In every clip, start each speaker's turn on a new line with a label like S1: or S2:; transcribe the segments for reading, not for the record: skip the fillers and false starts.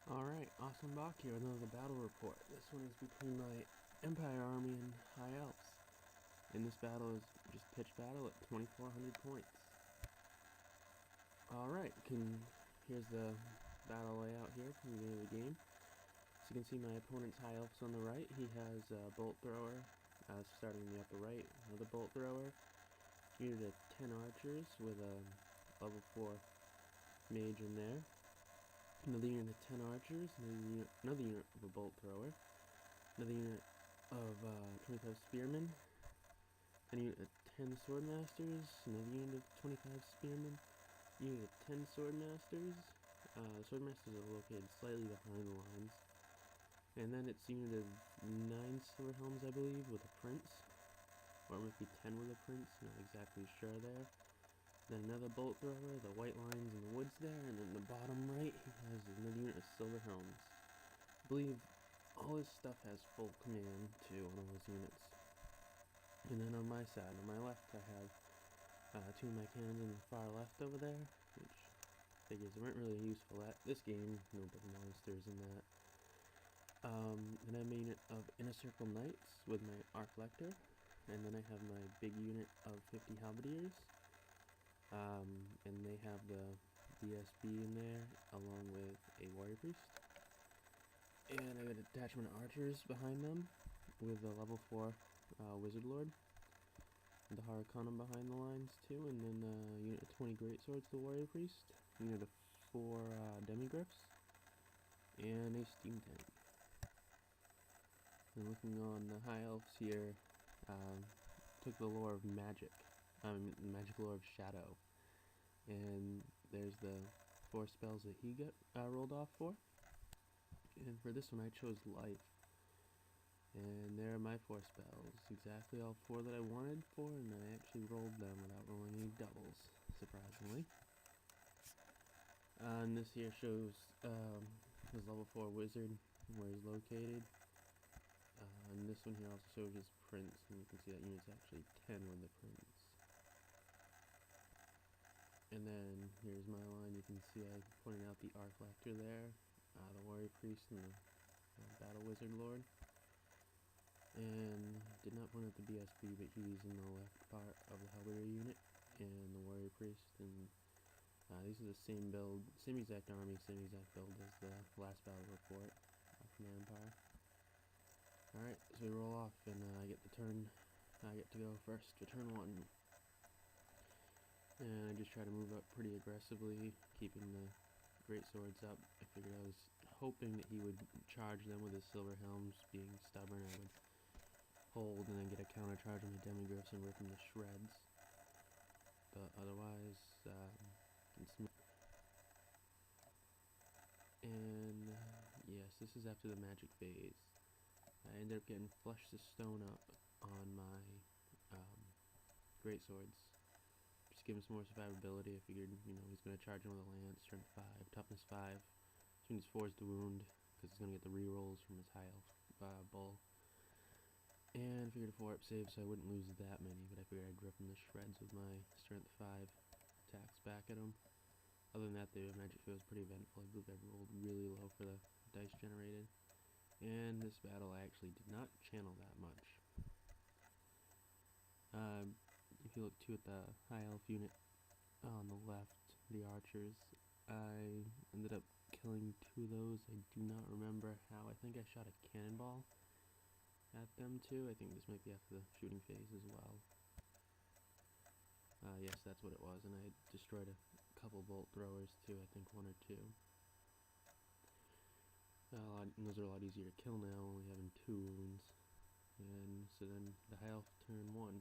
S1: Alright, awesome Bach here with another battle report. This one is between my Empire Army and High Elves. And this battle is just pitch battle at 2,400 points. Alright, here's the battle layout here from the beginning of the game. So you can see my opponent's High Elves on the right. He has a Bolt Thrower, starting in the upper right, another Bolt Thrower. Unit of 10 archers with a level 4 mage in there. Another unit of 10 archers, another unit of a bolt thrower, another unit of 25 spearmen, a unit of 10 swordmasters, another unit of 25 spearmen, unit of 10 swordmasters. Swordmasters are located slightly behind the lines. And then it's a unit of 9 silver helms, I believe, with a prince. Or it might be 10 with a prince, not exactly sure there. Then another bolt thrower, the white lines in the woods there, and then the bottom right, he has another unit of silver helms. I believe all his stuff has full command too on all his units. And then on my side, on my left, I have 2 of my cannons in the far left over there, which figures they weren't really useful at this game. No big monsters in that. Then I have a unit of Inner Circle Knights with my Arc Lector, and then I have my big unit of 50 Halberdiers. And they have the BSB in there, along with a Warrior Priest. And I got a detachment of archers behind them, with a level 4 Wizard Lord. The Harakanum behind the lines too, and then a unit of 20 Greatswords, the Warrior Priest. Unit of 4 Demigriffs, and a Steam Tank. And looking on the High Elves here, took the lore of magic. Magic lore of Shadow, and there's the 4 spells that he got rolled off for. And for this one I chose Life, and there are my 4 spells, exactly all 4 that I wanted for, and I actually rolled them without rolling any doubles, surprisingly. And this here shows his level 4 wizard, where he's located. And this one here also shows his prince, and you can see that unit's actually 10 with the prince. And then here's my line. You can see I pointed out the Arc Lector there, the Warrior Priest, and the Battle Wizard Lord. And did not point out the BSB, but he's in the left part of the Halberdier unit, and the Warrior Priest. And these are the same build, same exact army, same exact build as the last battle report from the Empire. Alright, so we roll off, and I get to go first for turn 1. And I just try to move up pretty aggressively, keeping the great swords up. I figured I was hoping that he would charge them with his silver helms. Being stubborn, I would hold and then get a counter charge on the demigriffs and rip them to shreds. But otherwise, it's... And yes, this is after the magic phase. I ended up getting Flesh to Stone up on my great swords. Just give him some more survivability. I figured, he's going to charge him with a lance, strength 5, toughness 5. Which means 4 is the wound, because he's going to get the rerolls from his high elf bull. And I figured a 4-up save, so I wouldn't lose that many, but I figured I'd rip him to shreds with my strength 5 attacks back at him. Other than that, the magic field was pretty eventful. I believe I rolled really low for the dice generated. And this battle, I actually did not channel that much. If you look too at the High Elf unit on the left, the archers, I ended up killing 2 of those. I do not remember how. I think I shot a cannonball at them too. I think this might be after the shooting phase as well. Yes, that's what it was, and I destroyed a couple bolt throwers too, I think 1 or 2. And those are a lot easier to kill now, only having 2 wounds. And so then the High Elf turn 1.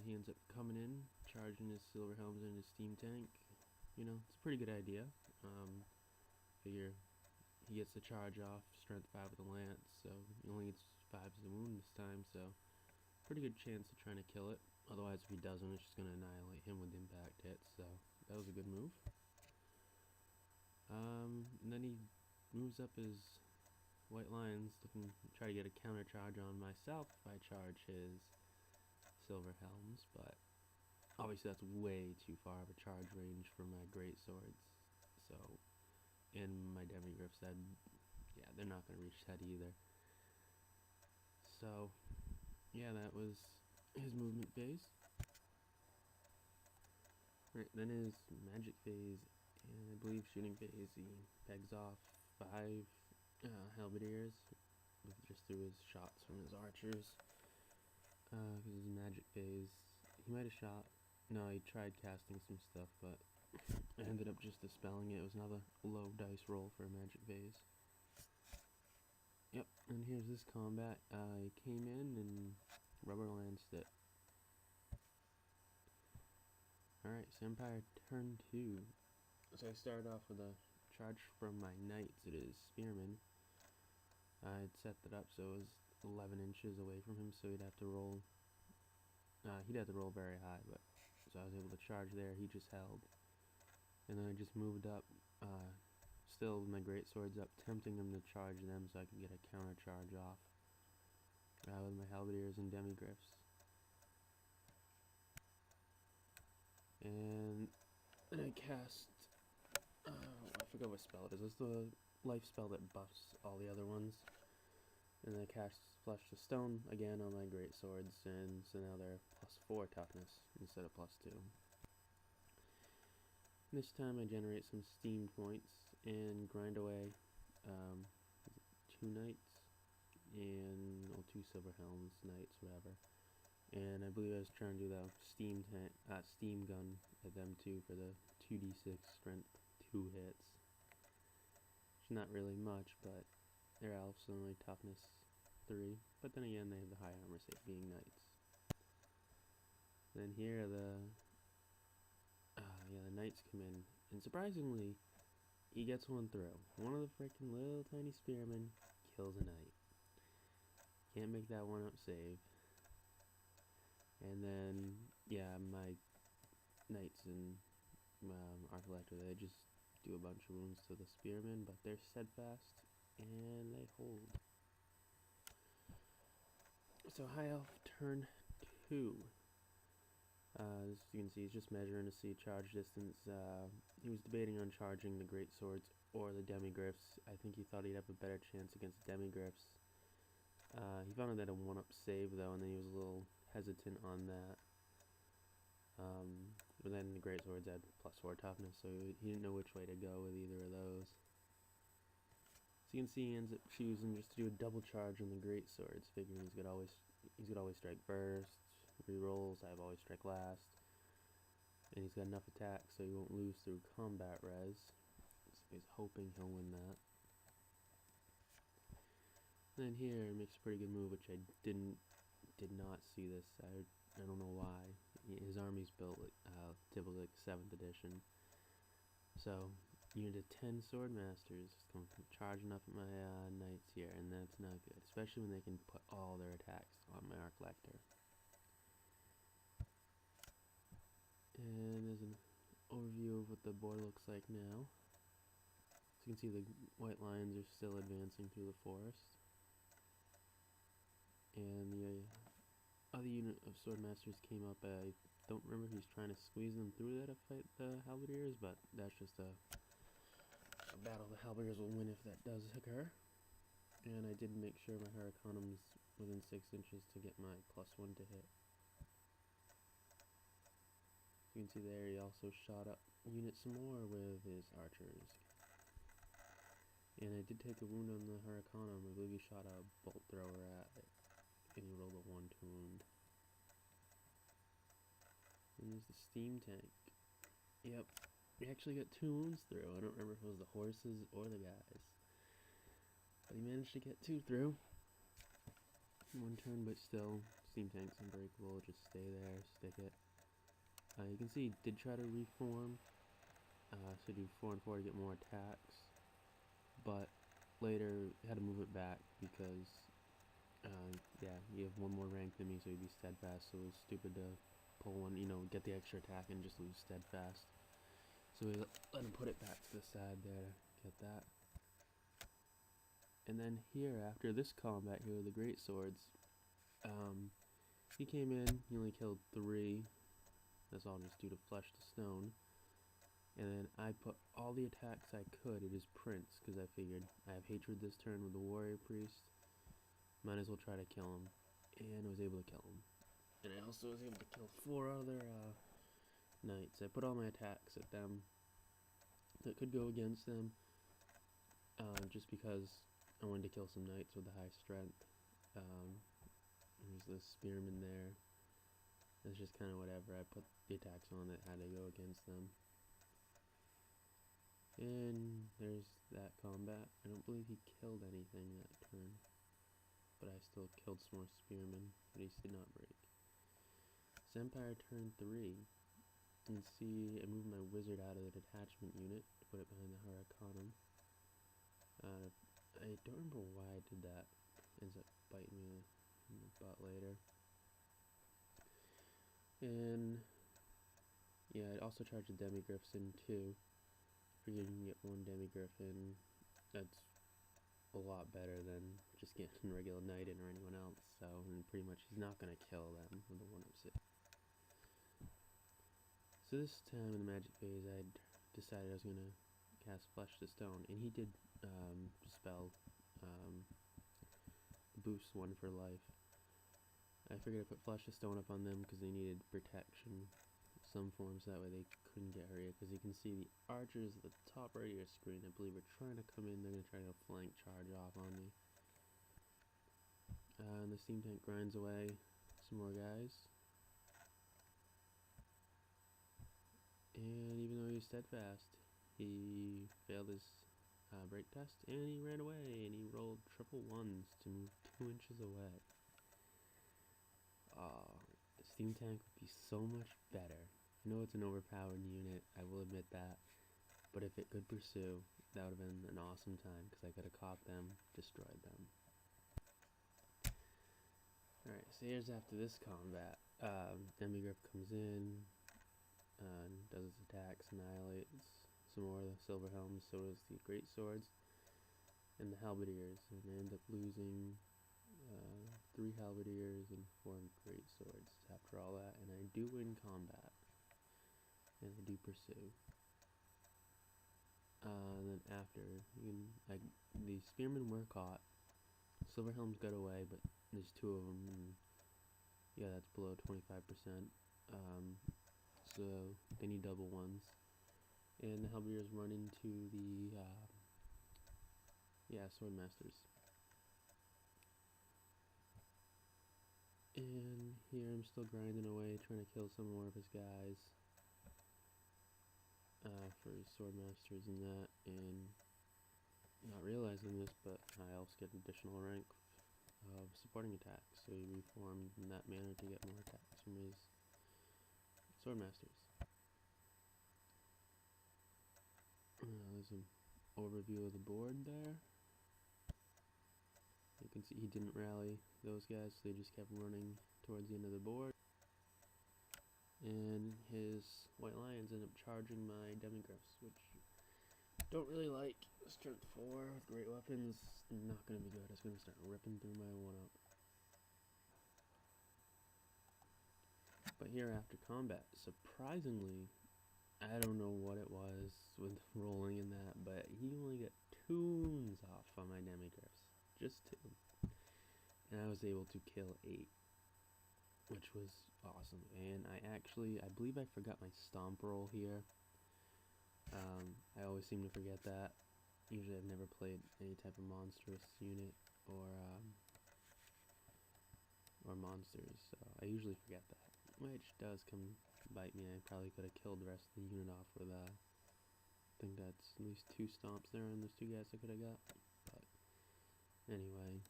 S1: He ends up coming in, charging his silver helms in his steam tank. It's a pretty good idea. Figure he gets the charge off, strength 5 with the lance, so he only gets 5 as a wound this time, so pretty good chance of trying to kill it. Otherwise, if he doesn't, it's just going to annihilate him with impact hits, so that was a good move. And then he moves up his white lines, looking to try to get a counter charge on myself if I charge his silver helms, but obviously that's way too far of a charge range for my great swords, so, and my demigriffs, Demigriff's head, yeah, they're not going to reach head either. So, yeah, that was his movement phase. Right, then his magic phase, and I believe shooting phase, he pegs off 5 halberdiers just through his shots from his archers. Because his magic phase, he might have shot. No, he tried casting some stuff, but I ended up just dispelling it. It was another low dice roll for a magic phase. Yep, and here's this combat. He came in and rubber lanced it. Alright, so Empire turn 2. So I started off with a charge from my knights. It is spearmen. I had set that up so it was 11 inches away from him, so he'd have to roll. He'd have to roll very high, but so I was able to charge there. He just held, and then I just moved up, still with my great swords up, tempting him to charge them so I could get a counter charge off with my halberdiers and demigriffs. And then I cast. I forgot what spell it is. It's the life spell that buffs all the other ones. And then I cast Flesh to Stone again on my great swords, and so now they're +4 toughness instead of +2. This time I generate some steam points and grind away 2 knights and 2 silver helms knights, whatever. And I believe I was trying to do the steam gun at them too for the 2d6 strength 2 hits. It's not really much, but they're elves, so only toughness 3. But then again, they have the high armor save being knights. Then here the knights come in, and surprisingly, he gets one through. One of the freaking little tiny spearmen kills a knight. Can't make that one up save. And then, yeah, my knights and Arcollector, they just do a bunch of wounds to the spearmen, but they're steadfast, and they hold. So High Elf turn 2. As you can see, he's just measuring to see charge distance. He was debating on charging the great swords or the demigriffs. I think he thought he'd have a better chance against demigriffs. He found out that a 1-up save though, and then he was a little hesitant on that. But then the great swords had +4 toughness, so he didn't know which way to go with either of those. So you can see he ends up choosing just to do a double charge on the great swords, figuring he's gonna always strike first. Rerolls, I have always strike last, and he's got enough attack so he won't lose through combat res. So he's hoping he'll win that. And then here makes a pretty good move, which I did not see this. I don't know why. His army's built typically like 7th edition. So unit of 10 sword masters come charging up at my knights here, and that's not good, especially when they can put all their attacks on my Arcollector. And there's an overview of what the board looks like now. So you can see the white lions are still advancing through the forest. And the other unit of swordmasters came up. I don't remember if he's trying to squeeze them through there to fight the halberdiers, but that's just a battle the halberdiers will win if that does occur. And I did make sure my Hurricanum's within 6 inches to get my +1 to hit. You can see there he also shot up units some more with his archers. And I did take a wound on the Hurricanum. I believe he shot a bolt thrower at it, and he rolled a 1 to wound. And there's the steam tank. Yep, he actually got 2 wounds through. I don't remember if it was the horses or the guys, but he managed to get 2 through. 1 turn, but still, steam tank's unbreakable. Just stay there, stick it. You can see he did try to reform, so do 4 and 4 to get more attacks, but later had to move it back because, yeah, you have 1 more rank than me, so he'd be steadfast, so it was stupid to pull one, get the extra attack and just lose steadfast. So we let him put it back to the side there to get that. And then here, after this combat here with the great swords, he came in, he only killed 3. That's all just due to Flesh to Stone. And then I put all the attacks I could at his prince, because I figured I have hatred this turn with the warrior priest. Might as well try to kill him. And I was able to kill him. And I also was able to kill 4 other knights. I put all my attacks at them that could go against them, just because I wanted to kill some knights with the high strength. There's this spearman there. It's just kind of whatever. I put the attacks on that had to go against them. And there's that combat. I don't believe he killed anything that turn, but I still killed some more spearmen, but he did not break. So Empire turn 3. You can see I moved my wizard out of the detachment unit to put it behind the Huracanum. I don't remember why I did that. Ends up biting me in the butt later. And yeah, I also charged the demigriffs in too. Figured you can get 1 demigriff in. That's a lot better than just getting regular knight in or anyone else. So, and pretty much he's not gonna kill them with a 1 of 6. So this time in the magic phase, I decided I was gonna cast Flesh to Stone, and he did spell boost 1 for life. I figured I'd put Flesh to Stone up on them because they needed protection, some forms, that way they couldn't get hurt. Because you can see the archers at the top right of your screen, I believe, are trying to come in. They're gonna try to flank charge off on me. And the steam tank grinds away some more guys. And even though he was steadfast, he failed his break test, and he ran away, and he rolled triple 1s to move 2 inches away. The steam tank would be so much better. I know it's an overpowered unit, I will admit that, but if it could pursue, that would have been an awesome time, because I could have caught them, destroyed them. Alright, so here's after this combat. Demigriff comes in, does its attacks, annihilates some more of the silver helms, so does the great swords and the halberdiers, and I end up losing 3 halberdiers and 4 great swords after all that, and I do win combat, and I do pursue. And then after, the spearmen were caught, silver helms got away, but there's 2 of them, and yeah, that's below 25%. So they need double 1s. And the halberdiers run into the swordmasters. And here I'm still grinding away, trying to kill some more of his guys for his swordmasters and that, and not realizing this, but high elves get additional rank of supporting attacks, so he reformed in that manner to get more attacks from his swordmasters. There's an overview of the board there. You can see he didn't rally those guys, so they just kept running towards the end of the board. And his white lions end up charging my demigriffs, which don't really like. Strength 4 with great weapons, not going to be good. It's going to start ripping through my 1-up. But here after combat, surprisingly, I don't know what it was with rolling in that, but he only got 2 wounds off on my demigriffs. Just 2. And I was able to kill 8, which was awesome. And I believe I forgot my stomp roll here. I always seem to forget that. Usually I've never played any type of monstrous unit or monsters, so I usually forget that, which does come bite me. I probably could have killed the rest of the unit off with I think that's at least 2 stomps there, and there's 2 guys I could have got. But anyway,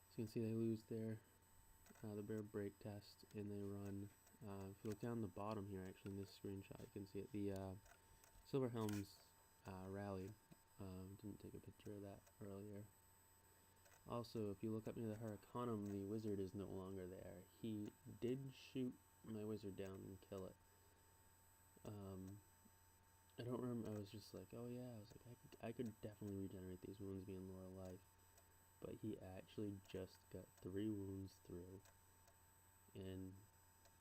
S1: so you can see they lose there. The bear break test, and they run. If you look down the bottom here, actually in this screenshot, you can see it. The silver helms rallied. Didn't take a picture of that earlier. Also, if you look up near the Huracanum, the wizard is no longer there. He did shoot my wizard down and kill it. I don't remember. I was just like, oh yeah. I was like, I could definitely regenerate these wounds being lower life. But he actually just got 3 wounds through, and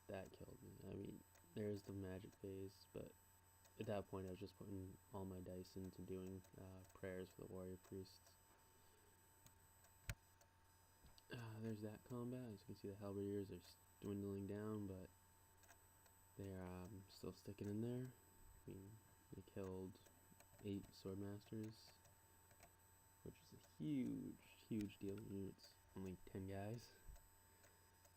S1: that killed me. I mean, there's the magic phase, but at that point I was just putting all my dice into doing prayers for the warrior priests. There's that combat. As you can see, the halberdiers are dwindling down, but they're still sticking in there. I mean, they killed 8 swordmasters, which is a huge deal. It's only 10 guys.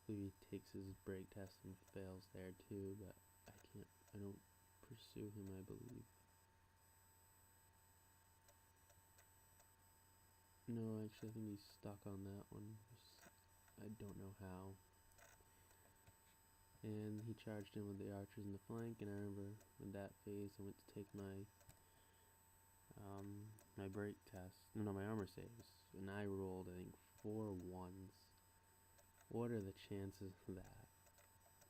S1: He takes his break test and fails there too, but I don't pursue him, I believe. No, actually I think he's stuck on that one. I don't know how. And he charged in with the archers in the flank, and I remember in that phase I went to take my my break test. No, my armor saves, and I rolled I think 4 1s. What are the chances of that?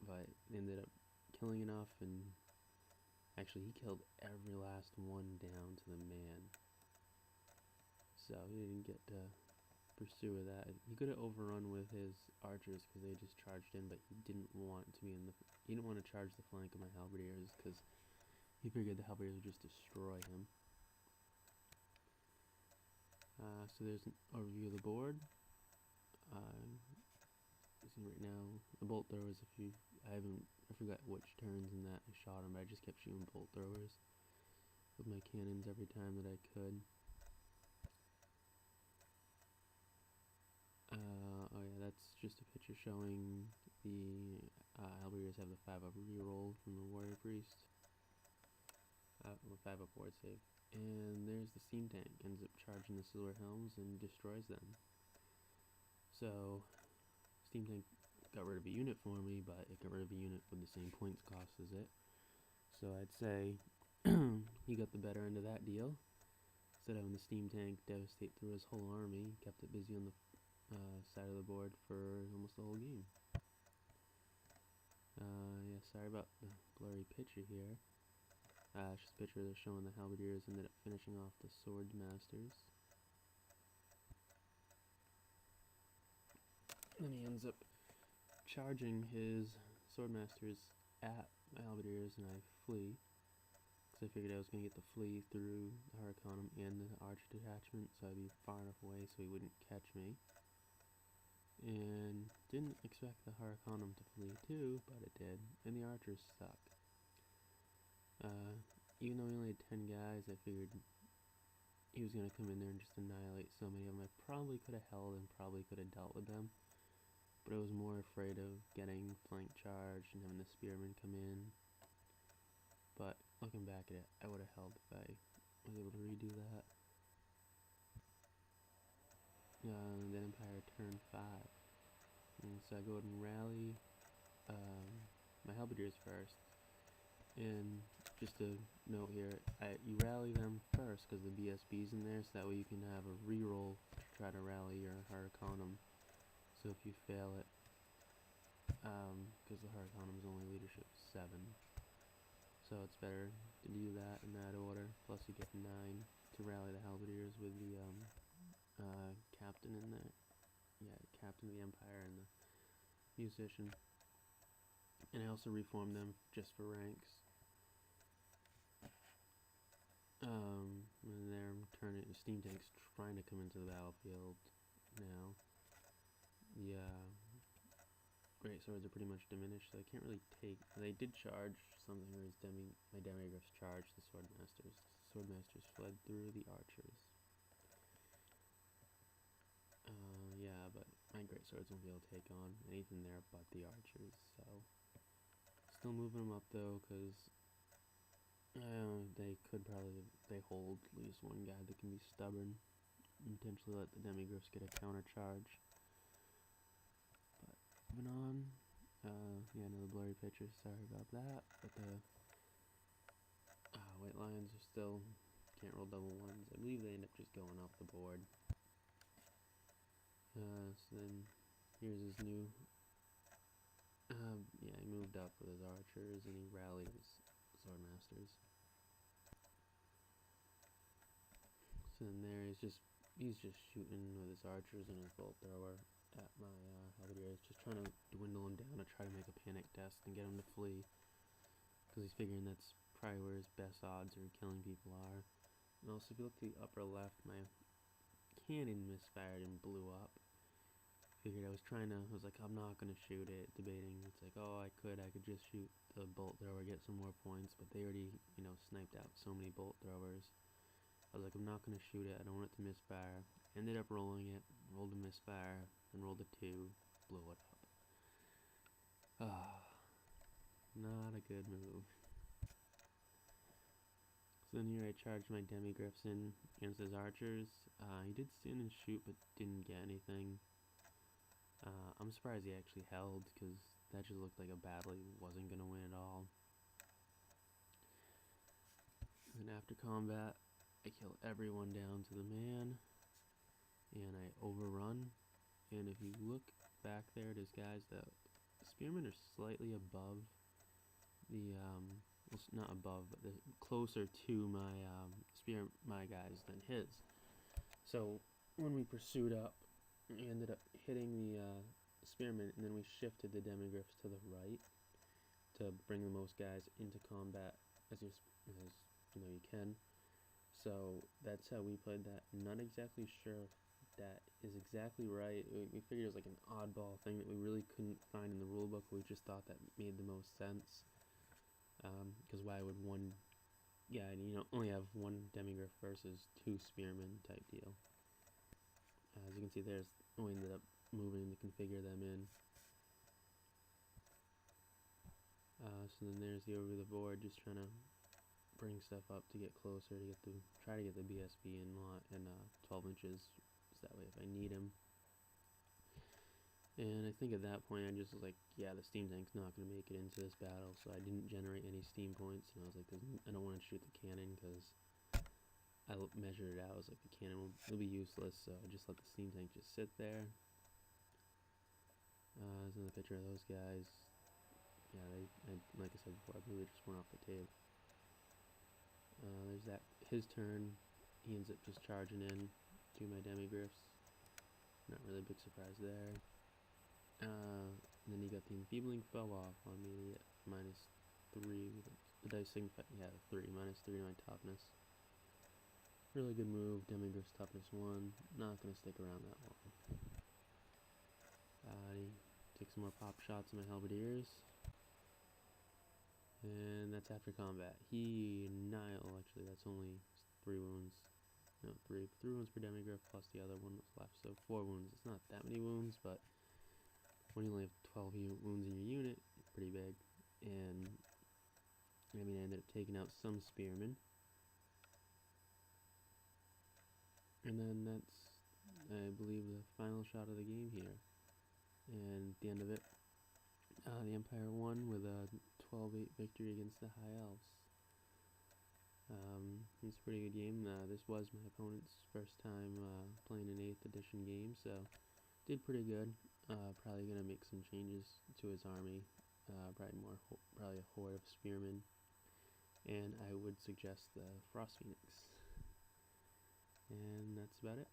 S1: But ended up killing enough, and actually he killed every last one down to the man. So he didn't get to pursue with that. He could have overrun with his archers because they just charged in, but he didn't want to be in the. He didn't want to charge the flank of my halberdiers because he figured the halberdiers would just destroy him. So there's an overview of the board. See right now, the bolt throwers. I forgot which turns in that I shot him, but I just kept shooting bolt throwers with my cannons every time that I could. Oh yeah, that's just a picture showing the halberdiers have the 5-up reroll from the warrior priest. 5-up ward save. And there's the steam tank, ends up charging the silver helms and destroys them. So, steam tank got rid of a unit for me, but it got rid of a unit with the same points cost as it. So I'd say he got the better end of that deal. Instead of having the steam tank devastate through his whole army, kept it busy on the side of the board for almost the whole game. Yeah, sorry about the blurry picture here. It's just a picture they're showing the halberdiers ended up finishing off the sword masters. Then he ends up charging his swordmasters at my halberdiers, and I flee. Because I figured I was going to get the flee through the Hurricanum and the archer detachment, so I'd be far enough away so he wouldn't catch me. And didn't expect the Hurricanum to flee too, but it did, and the archers suck. Even though he only had 10 guys, I figured he was going to come in there and just annihilate so many of them. I probably could have held and probably could have dealt with them, but I was more afraid of getting flank charged and having the spearmen come in. But looking back at it, I would have held if I was able to redo that. Then Empire turn 5. And so I go ahead and rally my halberdiers first. And just a note here, you rally them first because the BSB's in there, so that way you can have a reroll to try to rally your Hurricanum. So if you fail it, because the Hurricanum is only leadership 7, so it's better to do that in that order. Plus you get 9 to rally the halberdiers with the captain in there. Yeah, captain of the Empire and the musician. And I also reformed them just for ranks. And they're turning the steam tanks trying to come into the battlefield now. The great swords are pretty much diminished, so I can't really take. They did charge something, or my demigryphs charged the swordmasters. The swordmasters fled through the archers. Yeah, but my great swords won't be able to take on anything there but the archers. So still moving them up though, because they hold at least one guy that can be stubborn and potentially let the demigryphs get a counter charge. But moving on, yeah, another blurry picture, sorry about that, but the white lions are still, can't roll double ones. I believe they end up just going off the board. So then, here's his new, yeah, he moved up with his archers and he rallied his swordmasters. So then there, he's just shooting with his archers and his bolt thrower at my halberdiers, just trying to dwindle him down to try to make a panic test and get him to flee, because he's figuring that's probably where his best odds of killing people are. And also, if you look to the upper left, my cannon misfired and blew up. Figured I was like, I'm not gonna shoot it, debating. It's like, oh, I could just shoot the bolt thrower, get some more points, but they already, sniped out so many bolt throwers. I was like, I'm not gonna shoot it, I don't want it to misfire. Ended up rolling it, rolled a misfire, then rolled a 2, blew it up. Not a good move. So then here I charged my demigriffs in against his archers. He did stand and shoot, but didn't get anything. I'm surprised he actually held, because that just looked like a battle he wasn't going to win at all. And after combat, I kill everyone down to the man, and I overrun. And if you look back there, there's guys that spearmen are slightly above the well, not above, but closer to my guys than his. So when we pursued up, we ended up hitting the spearmen, and then we shifted the demigriffs to the right to bring the most guys into combat as you can. So that's how we played that. Not exactly sure if that is exactly right. We figured it was like an oddball thing that we really couldn't find in the rulebook. We just thought that made the most sense. Because why would one guy, only have one demigriff versus 2 spearmen type deal? As you can see, we ended up moving to configure them in. So then there's the over the board, just trying to bring stuff up to get closer, to try to get the BSB in 12 inches, so that way if I need him. And I think at that point I just was like, yeah, the steam tank's not going to make it into this battle, so I didn't generate any steam points, and I was like, I don't want to shoot the cannon, because I measured it out. I was like, the cannon will be useless, so I just let the steam tank just sit there. There's another picture of those guys. Yeah, like I said before, I believe they just went off the table. There's his turn. He ends up just charging in to my demigriffs. Not really a big surprise there. And then he got the enfeebling fell off on me at -3. The dice signified, 3, -3 to my toughness. Really good move. Demigriff's toughness 1. Not gonna stick around that long. He takes some more pop shots at my halberdiers. And that's after combat. Actually, that's only 3 wounds. No, 3 wounds per demigriff plus the other one was left, so 4 wounds. It's not that many wounds, but when you only have 12 wounds in your unit, it's pretty big. And I ended up taking out some spearmen. And then that's, I believe, the final shot of the game here. And at the end of it, the Empire won with a 12-8 victory against the High Elves. It's a pretty good game. This was my opponent's first time playing an 8th edition game, so did pretty good. Probably gonna make some changes to his army. Probably a horde of spearmen, and I would suggest the Frost Phoenix. And that's about it.